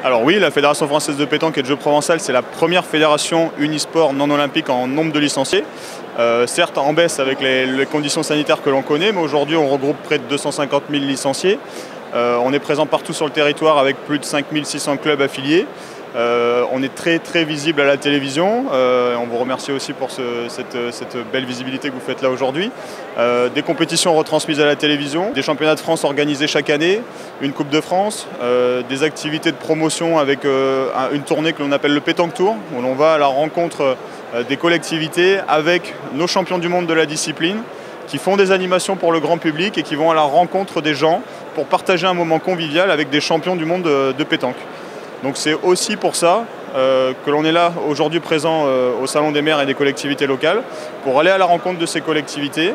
Alors oui, la Fédération française de pétanque et de jeux provençal, c'est la première fédération unisport non olympique en nombre de licenciés. Certes en baisse avec les conditions sanitaires que l'on connaît, mais aujourd'hui on regroupe près de 250 000 licenciés. On est présent partout sur le territoire avec plus de 5 600 clubs affiliés. On est très visible à la télévision. On vous remercie aussi pour cette belle visibilité que vous faites là aujourd'hui. Des compétitions retransmises à la télévision, des championnats de France organisés chaque année, une Coupe de France, des activités de promotion avec une tournée que l'on appelle le Pétanque Tour, où l'on va à la rencontre des collectivités avec nos champions du monde de la discipline, qui font des animations pour le grand public et qui vont à la rencontre des gens pour partager un moment convivial avec des champions du monde de pétanque. Donc c'est aussi pour ça que l'on est là aujourd'hui présent au Salon des maires et des collectivités locales, pour aller à la rencontre de ces collectivités,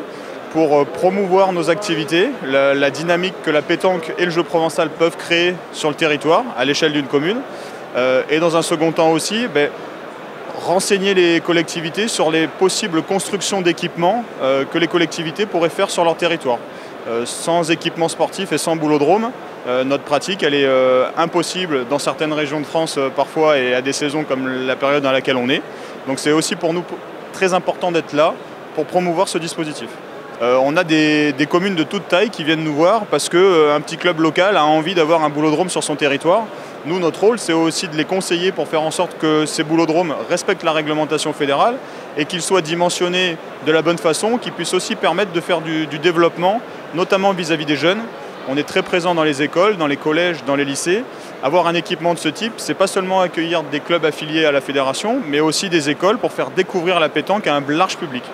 pour promouvoir nos activités, la dynamique que la pétanque et le jeu provençal peuvent créer sur le territoire, à l'échelle d'une commune. Et dans un second temps aussi, renseigner les collectivités sur les possibles constructions d'équipements que les collectivités pourraient faire sur leur territoire. Sans équipement sportif et sans boulodrome, notre pratique elle est impossible dans certaines régions de France parfois et à des saisons comme la période dans laquelle on est. Donc c'est aussi pour nous très important d'être là pour promouvoir ce dispositif. On a des communes de toute taille qui viennent nous voir parce qu'un petit club local a envie d'avoir un boulodrome sur son territoire. Nous, notre rôle, c'est aussi de les conseiller pour faire en sorte que ces boulodromes respectent la réglementation fédérale et qu'ils soient dimensionnés de la bonne façon, qu'ils puissent aussi permettre de faire du développement, notamment vis-à-vis des jeunes. On est très présent dans les écoles, dans les collèges, dans les lycées. Avoir un équipement de ce type, c'est pas seulement accueillir des clubs affiliés à la fédération, mais aussi des écoles pour faire découvrir la pétanque à un large public.